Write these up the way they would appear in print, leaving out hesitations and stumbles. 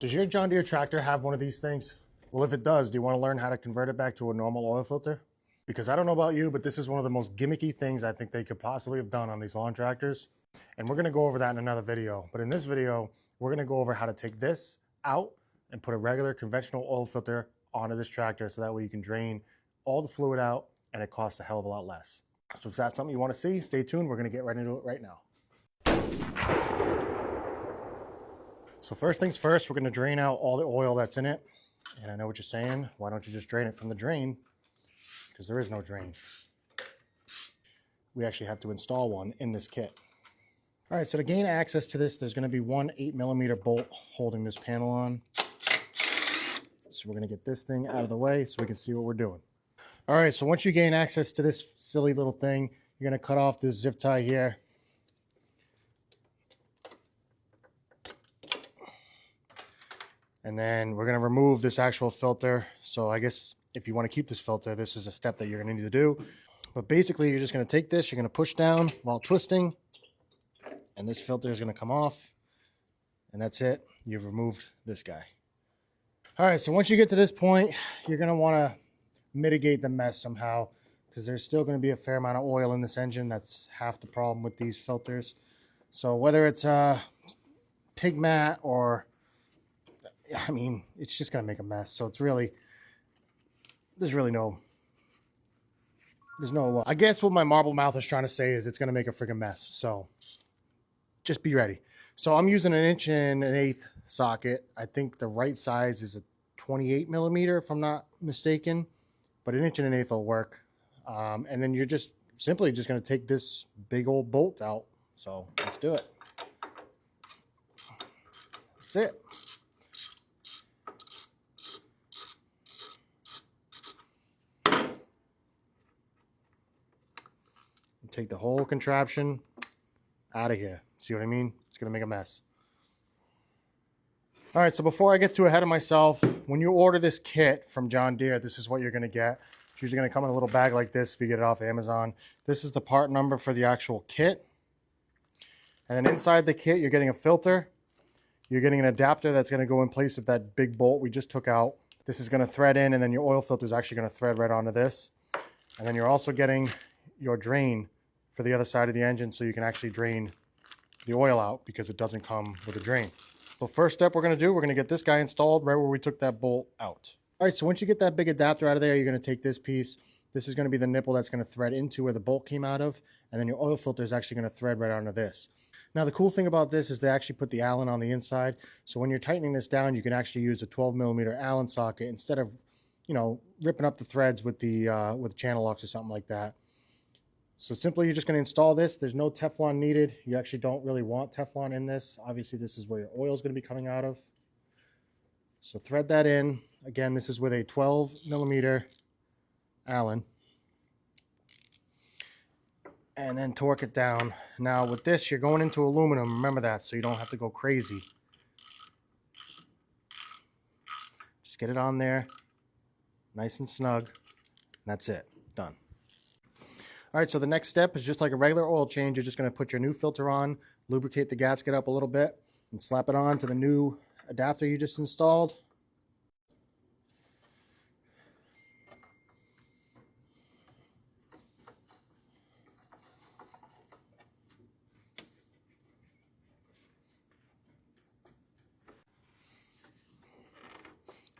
Does your John Deere tractor have one of these things? Well, if it does, do you want to learn how to convert it back to a normal oil filter? Because I don't know about you, but this is one of the most gimmicky things I think they could possibly have done on these lawn tractors. And we're going to go over that in another video. But in this video, we're going to go over how to take this out and put a regular conventional oil filter onto this tractor so that way you can drain all the fluid out and it costs a hell of a lot less. So if that's something you want to see, stay tuned. We're going to get right into it right now. So first things first, we're going to drain out all the oil that's in it. And I know what you're saying. Why don't you just drain it from the drain? Because there is no drain. We actually have to install one in this kit. All right, so to gain access to this, there's going to be one 8mm bolt holding this panel on. So we're going to get this thing out of the way so we can see what we're doing. All right, so once you gain access to this silly little thing, you're going to cut off this zip tie here. And then we're going to remove this actual filter. So I guess if you want to keep this filter, this is a step that you're going to need to do. But basically, you're just going to take this, you're going to push down while twisting, and this filter is going to come off. And that's it. You've removed this guy. All right, so once you get to this point, you're going to want to mitigate the mess somehow, because there's still going to be a fair amount of oil in this engine. That's half the problem with these filters. So whether it's pig mat or, I mean, it's just going to make a mess. So it's really, there's no, I guess what my marble mouth is trying to say is it's going to make a freaking mess. So just be ready. So I'm using an 1.1/8" socket. I think the right size is a 28mm if I'm not mistaken, but an 1.1/8" will work. And then you're just simply just going to take this big old bolt out. So let's do it. That's it. Take the whole contraption out of here. See what I mean? It's going to make a mess. All right, so before I get too ahead of myself, when you order this kit from John Deere, this is what you're going to get. It's usually going to come in a little bag like this if you get it off Amazon. This is the part number for the actual kit. And then inside the kit, you're getting a filter. You're getting an adapter that's going to go in place of that big bolt we just took out. This is going to thread in, and then your oil filter is actually going to thread right onto this. And then you're also getting your drain for the other side of the engine so you can actually drain the oil out, because it doesn't come with a drain. So first step we're going to do, we're going to get this guy installed right where we took that bolt out. All right, so once you get that big adapter out of there, you're going to take this piece. This is going to be the nipple that's going to thread into where the bolt came out of, and then your oil filter is actually going to thread right onto this. Now the cool thing about this is they actually put the Allen on the inside, so when you're tightening this down, you can actually use a 12mm Allen socket instead of, you know, ripping up the threads with the channel locks or something like that. So simply, you're just going to install this. There's no Teflon needed. You actually don't really want Teflon in this. Obviously, this is where your oil is going to be coming out of. So thread that in. Again, this is with a 12mm Allen. And then torque it down. Now with this, you're going into aluminum. Remember that, so you don't have to go crazy. Just get it on there. Nice and snug. And that's it. Done. All right, so the next step is just like a regular oil change. You're just going to put your new filter on, lubricate the gasket up a little bit, and slap it on to the new adapter you just installed.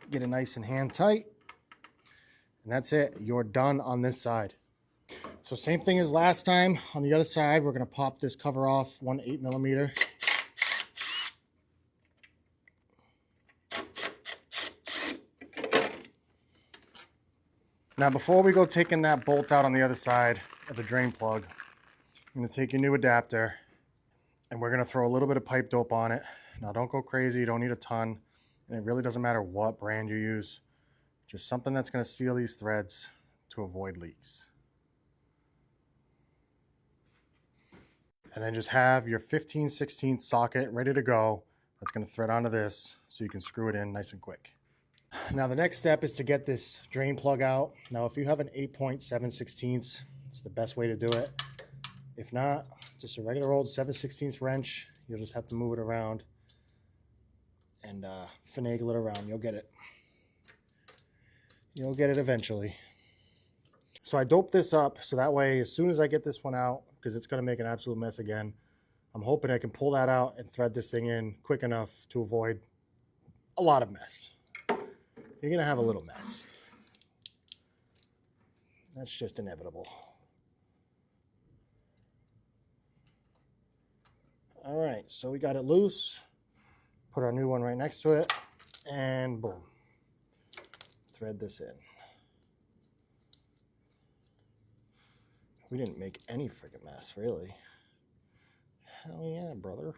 Get it nice and hand tight. And that's it. You're done on this side. So same thing as last time. On the other side, we're going to pop this cover off, one 8mm. Now before we go taking that bolt out on the other side of the drain plug, I'm going to take your new adapter and we're going to throw a little bit of pipe dope on it. Now don't go crazy, you don't need a ton, and it really doesn't matter what brand you use. Just something that's going to seal these threads to avoid leaks. And then just have your 15/16 socket ready to go. That's going to thread onto this so you can screw it in nice and quick. Now the next step is to get this drain plug out. Now if you have an 8.7/16, it's the best way to do it. If not, just a regular old 7/16 wrench. You'll just have to move it around. and finagle it around. You'll get it. You'll get it eventually. So I doped this up so that way as soon as I get this one out, because it's going to make an absolute mess again, I'm hoping I can pull that out and thread this thing in quick enough to avoid a lot of mess. You're going to have a little mess. That's just inevitable. All right, so we got it loose. Put our new one right next to it, and boom. Thread this in. We didn't make any friggin' mess, really. Hell yeah, brother.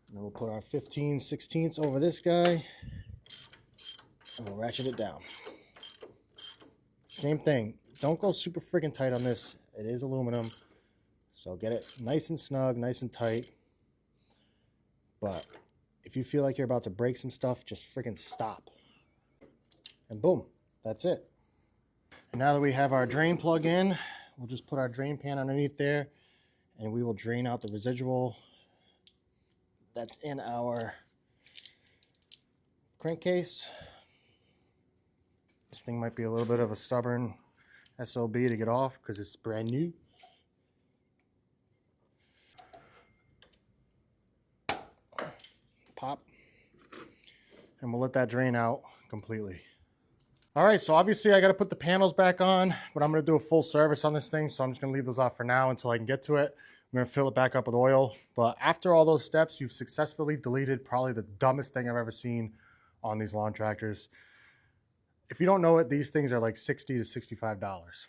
And then we'll put our 15/16 over this guy, and we'll ratchet it down. Same thing. Don't go super friggin' tight on this. It is aluminum, so get it nice and snug, nice and tight. But if you feel like you're about to break some stuff, just friggin' stop. And boom, that's it. And now that we have our drain plug in, we'll just put our drain pan underneath there, and we will drain out the residual that's in our crankcase. This thing might be a little bit of a stubborn SOB to get off because it's brand new. Pop. And we'll let that drain out completely. All right, so obviously I got to put the panels back on, but I'm going to do a full service on this thing, so I'm just going to leave those off for now until I can get to it. I'm going to fill it back up with oil. But after all those steps, you've successfully deleted probably the dumbest thing I've ever seen on these lawn tractors. If you don't know it, these things are like $60 to $65.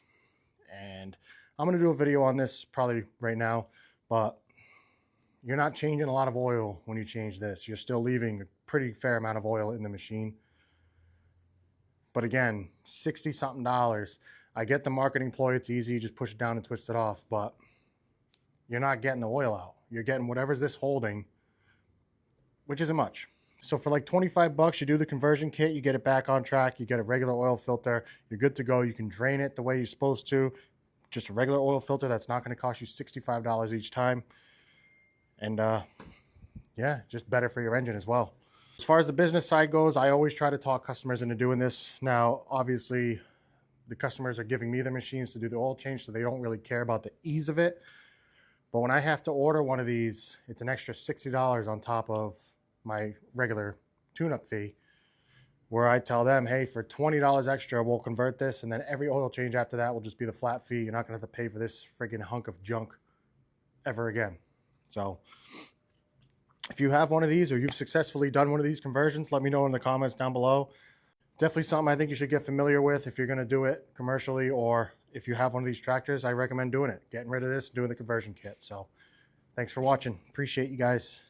And I'm going to do a video on this probably right now, but you're not changing a lot of oil when you change this. You're still leaving a pretty fair amount of oil in the machine. But again, $60-something. I get the marketing ploy, it's easy, you just push it down and twist it off, but you're not getting the oil out. You're getting whatever's this holding, which isn't much. So for like 25 bucks, you do the conversion kit, you get it back on track, you get a regular oil filter, you're good to go. You can drain it the way you're supposed to. Just a regular oil filter that's not going to cost you $65 each time. And yeah, just better for your engine as well. As far as the business side goes, I always try to talk customers into doing this. Now, obviously, the customers are giving me their machines to do the oil change, so they don't really care about the ease of it. But when I have to order one of these, it's an extra $60 on top of my regular tune-up fee, where I tell them, hey, for $20 extra, we'll convert this, and then every oil change after that will just be the flat fee. You're not going to have to pay for this friggin' hunk of junk ever again. So if you have one of these or you've successfully done one of these conversions, let me know in the comments down below. Definitely something I think you should get familiar with if you're going to do it commercially, or if you have one of these tractors, I recommend doing it. Getting rid of this, doing the conversion kit. So thanks for watching. Appreciate you guys.